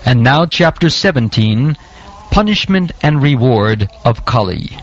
And now chapter 17, Punishment and Reward of Kali.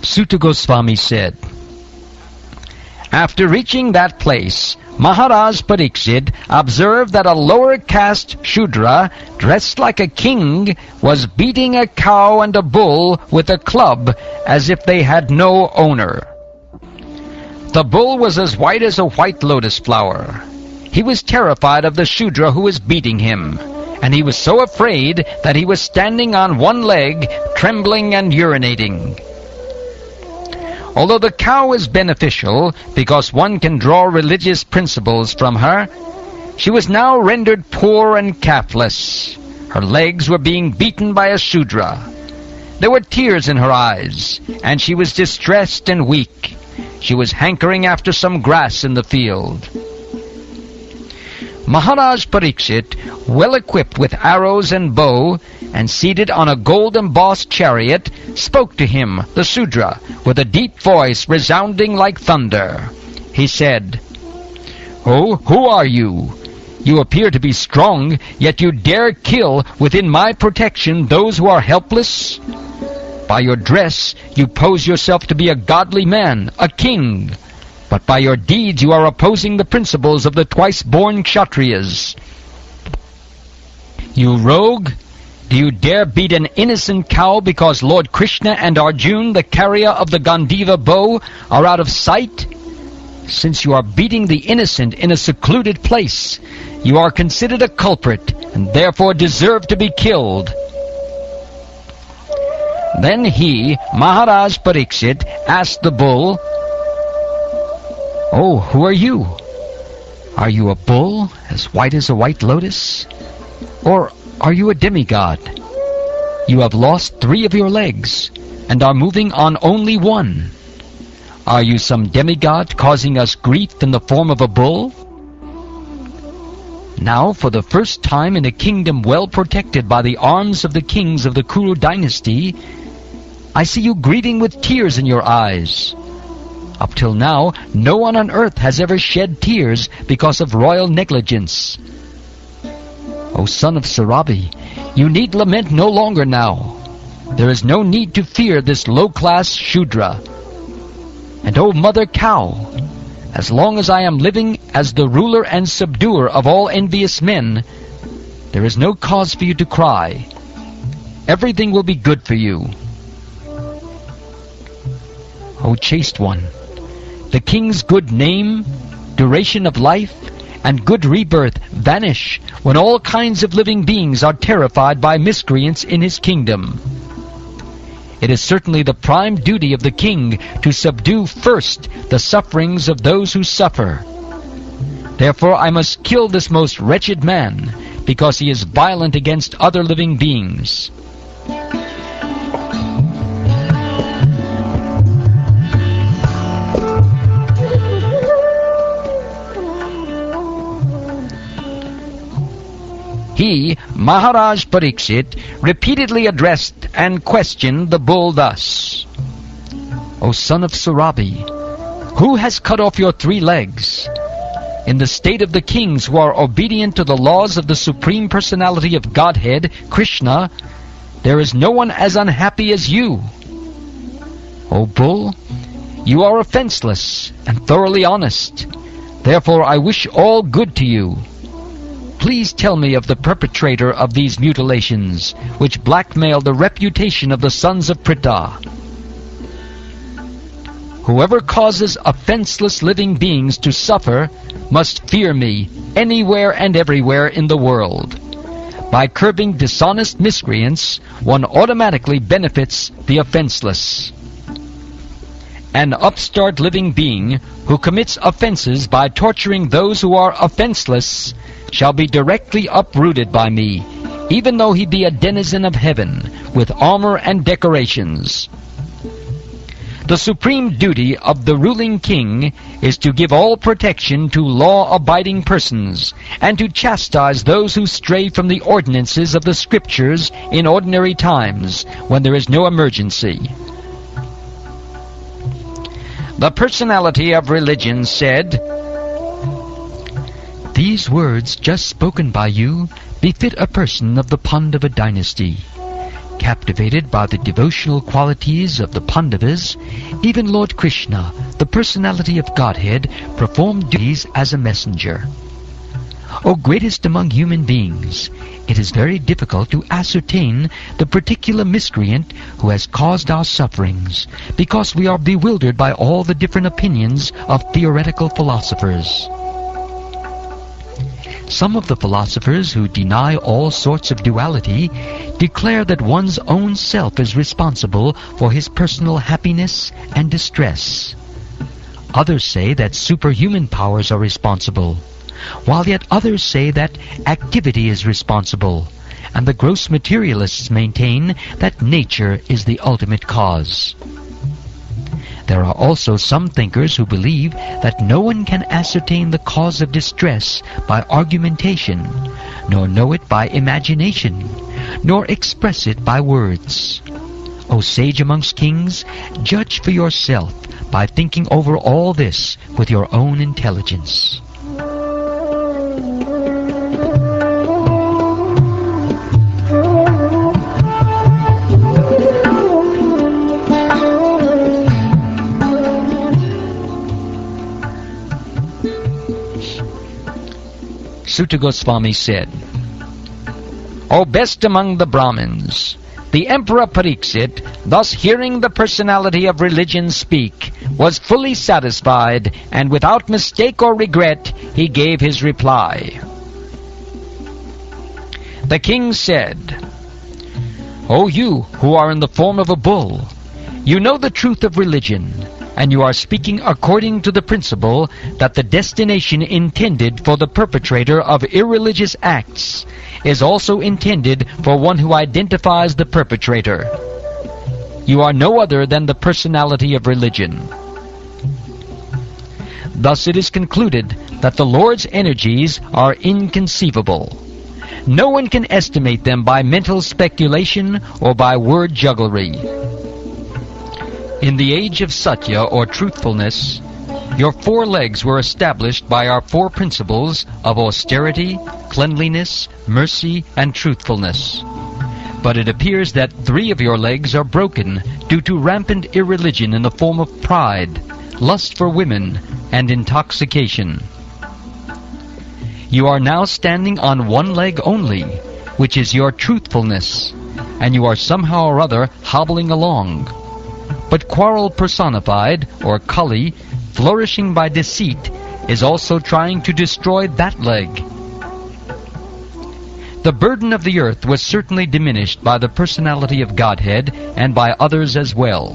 Sutta Goswami said, after reaching that place, Maharaj Pariksit observed that a lower caste Shudra, dressed like a king, was beating a cow and a bull with a club as if they had no owner. The bull was as white as a white lotus flower. He was terrified of the Shudra who was beating him, and he was so afraid that he was standing on one leg, trembling and urinating. Although the cow is beneficial because one can draw religious principles from her, she was now rendered poor and calfless. Her legs were being beaten by a Shudra. There were tears in her eyes, and she was distressed and weak. She was hankering after some grass in the field. Maharaj Pariksit, well equipped with arrows and bow, and seated on a gold-embossed chariot, spoke to him, the Shudra, with a deep voice resounding like thunder. He said, "Oh, who are you? You appear to be strong, yet you dare kill within my protection those who are helpless? By your dress, you pose yourself to be a godly man, a king. But by your deeds you are opposing the principles of the twice-born Kshatriyas. You rogue! Do you dare beat an innocent cow because Lord Krishna and Arjuna, the carrier of the Gandiva bow, are out of sight? Since you are beating the innocent in a secluded place, you are considered a culprit and therefore deserve to be killed." Then he, Maharaj Pariksit, asked the bull, "Oh, who are you? Are you a bull as white as a white lotus? Or are you a demigod? You have lost 3 of your legs and are moving on only 1. Are you some demigod causing us grief in the form of a bull?" Now, for the first time in a kingdom well protected by the arms of the kings of the Kuru dynasty, I see you grieving with tears in your eyes. Up till now, no one on earth has ever shed tears because of royal negligence. O son of Sarabi, you need lament no longer now. There is no need to fear this low-class Shudra. And O mother cow, as long as I am living as the ruler and subduer of all envious men, there is no cause for you to cry. Everything will be good for you. O chaste one, the king's good name, duration of life, and good rebirth vanish when all kinds of living beings are terrified by miscreants in his kingdom. It is certainly the prime duty of the king to subdue first the sufferings of those who suffer. Therefore I must kill this most wretched man, because he is violent against other living beings. He, Maharaj Pariksit, repeatedly addressed and questioned the bull thus, "O son of Sarabi, who has cut off your 3 legs? In the state of the kings who are obedient to the laws of the Supreme Personality of Godhead, Krishna, there is no one as unhappy as you. O bull, you are offenseless and thoroughly honest. Therefore I wish all good to you. Please tell me of the perpetrator of these mutilations, which blackmail the reputation of the sons of Pritha. Whoever causes offenseless living beings to suffer must fear me anywhere and everywhere in the world. By curbing dishonest miscreants, one automatically benefits the offenseless. An upstart living being who commits offenses by torturing those who are offenseless shall be directly uprooted by me, even though he be a denizen of heaven, with armor and decorations. The supreme duty of the ruling king is to give all protection to law-abiding persons, and to chastise those who stray from the ordinances of the Scriptures in ordinary times, when there is no emergency. The personality of religion said, "These words just spoken by you befit a person of the Pandava dynasty. Captivated by the devotional qualities of the Pandavas, even Lord Krishna, the personality of Godhead, performed duties as a messenger. O greatest among human beings, it is very difficult to ascertain the particular miscreant who has caused our sufferings, because we are bewildered by all the different opinions of theoretical philosophers. Some of the philosophers who deny all sorts of duality declare that one's own self is responsible for his personal happiness and distress. Others say that superhuman powers are responsible, while yet others say that activity is responsible, and the gross materialists maintain that nature is the ultimate cause. There are also some thinkers who believe that no one can ascertain the cause of distress by argumentation, nor know it by imagination, nor express it by words. O sage amongst kings, judge for yourself by thinking over all this with your own intelligence." Sutta Goswami said, "O best among the Brahmins, the Emperor Pariksit, thus hearing the personality of religion speak, was fully satisfied, and without mistake or regret he gave his reply. The king said, 'O you who are in the form of a bull, you know the truth of religion, and you are speaking according to the principle that the destination intended for the perpetrator of irreligious acts is also intended for one who identifies the perpetrator. You are no other than the personality of religion.' Thus it is concluded that the Lord's energies are inconceivable. No one can estimate them by mental speculation or by word jugglery. In the age of Satya, or truthfulness, your 4 legs were established by our 4 principles of austerity, cleanliness, mercy, and truthfulness. But it appears that 3 of your legs are broken due to rampant irreligion in the form of pride, lust for women, and intoxication. You are now standing on 1 leg only, which is your truthfulness, and you are somehow or other hobbling along. But quarrel personified, or Kali, flourishing by deceit, is also trying to destroy that leg. The burden of the earth was certainly diminished by the personality of Godhead and by others as well.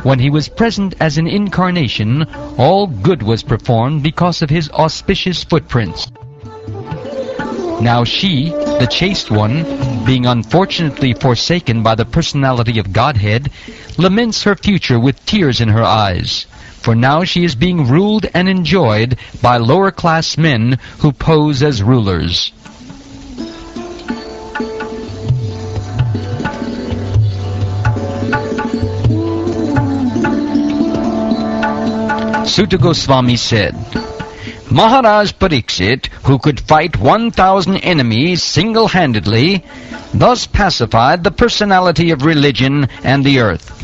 When he was present as an incarnation, all good was performed because of his auspicious footprints. Now she, the chaste one, being unfortunately forsaken by the personality of Godhead, laments her future with tears in her eyes, for now she is being ruled and enjoyed by lower-class men who pose as rulers. Sutta Goswami said, Maharaj Pariksit, who could fight 1,000 enemies single-handedly, thus pacified the personality of religion and the earth.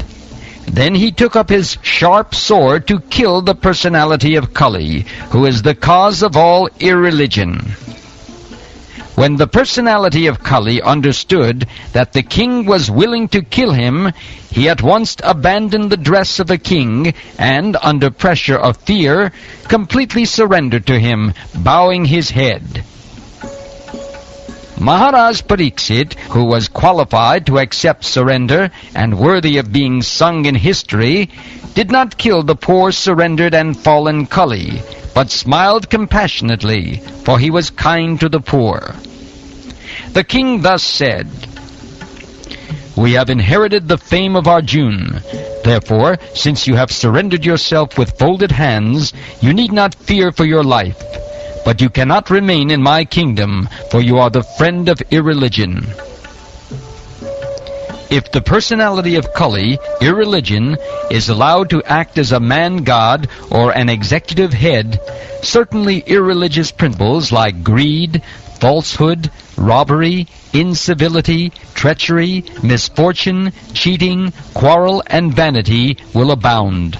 Then he took up his sharp sword to kill the personality of Kali, who is the cause of all irreligion. When the personality of Kali understood that the king was willing to kill him, he at once abandoned the dress of a king and, under pressure of fear, completely surrendered to him, bowing his head. Maharaj Pariksit, who was qualified to accept surrender and worthy of being sung in history, did not kill the poor surrendered and fallen Kali, but smiled compassionately, for he was kind to the poor. The king thus said, "We have inherited the fame of Arjuna. Therefore, since you have surrendered yourself with folded hands, you need not fear for your life. But you cannot remain in my kingdom, for you are the friend of irreligion." If the personality of Kali, irreligion, is allowed to act as a man-god or an executive head, certainly irreligious principles like greed, falsehood, robbery, incivility, treachery, misfortune, cheating, quarrel, and vanity will abound.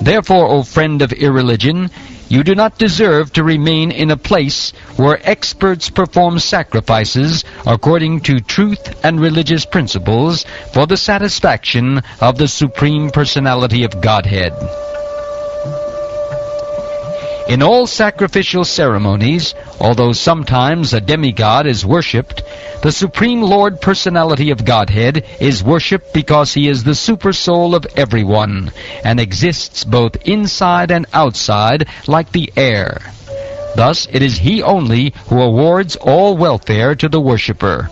Therefore, O friend of irreligion, you do not deserve to remain in a place where experts perform sacrifices according to truth and religious principles for the satisfaction of the Supreme Personality of Godhead. In all sacrificial ceremonies, although sometimes a demigod is worshipped, the Supreme Lord Personality of Godhead is worshipped because he is the supersoul of everyone, and exists both inside and outside like the air. Thus it is he only who awards all welfare to the worshipper.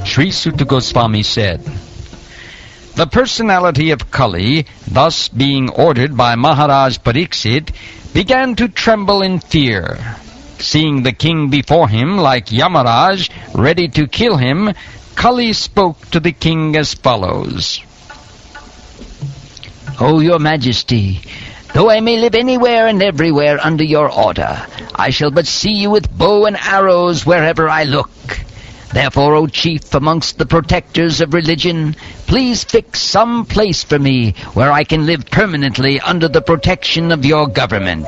Sri Sutta Goswami said, "The personality of Kali, thus being ordered by Maharaj Pariksit, began to tremble in fear. Seeing the king before him like Yamaraj, ready to kill him, Kali spoke to the king as follows. O your majesty, though I may live anywhere and everywhere under your order, I shall but see you with bow and arrows wherever I look. Therefore, O chief amongst the protectors of religion, please fix some place for me where I can live permanently under the protection of your government."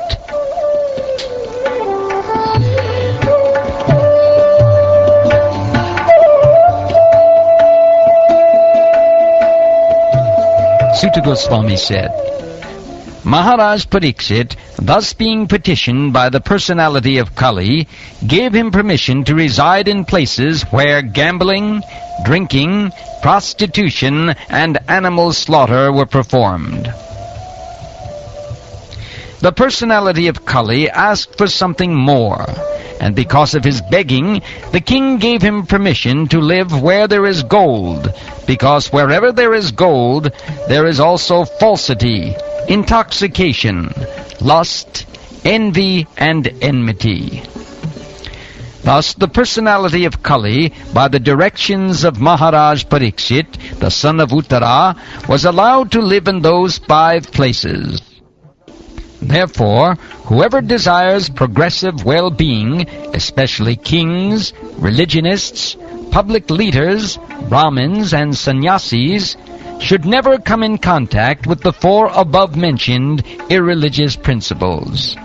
Sutta Goswami said, Maharaj Pariksit, thus being petitioned by the personality of Kali, gave him permission to reside in places where gambling, drinking, prostitution, and animal slaughter were performed. The personality of Kali asked for something more, and because of his begging, the king gave him permission to live where there is gold, because wherever there is gold, there is also falsity, intoxication, lust, envy, and enmity. Thus, the personality of Kali, by the directions of Maharaj Pariksit, the son of Uttara, was allowed to live in those 5 places. Therefore, whoever desires progressive well-being, especially kings, religionists, public leaders, Brahmins, and sannyasis, should never come in contact with the 4 above-mentioned irreligious principles.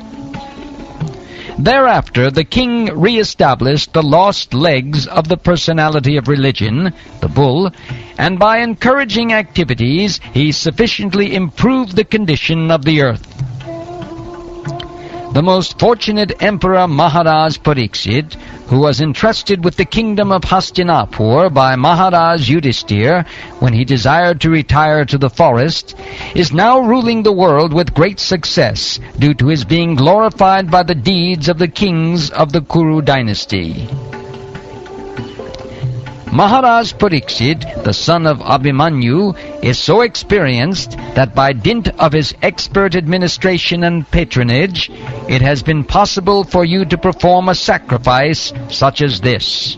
Thereafter, the king re-established the lost legs of the personality of religion, the bull, and by encouraging activities, he sufficiently improved the condition of the earth. The most fortunate Emperor Maharaj Pariksit, who was entrusted with the kingdom of Hastinapur by Maharaj Yudhishthir when he desired to retire to the forest, is now ruling the world with great success due to his being glorified by the deeds of the kings of the Kuru dynasty. Maharaj Pariksit, the son of Abhimanyu, is so experienced that by dint of his expert administration and patronage, it has been possible for you to perform a sacrifice such as this.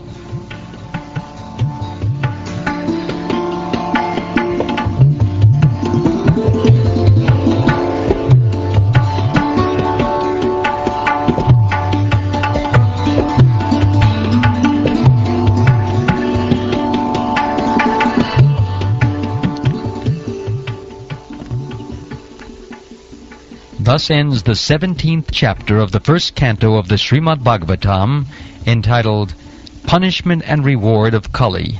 Thus ends the 17th chapter of the first canto of the Srimad Bhagavatam, entitled Punishment and Reward of Kali.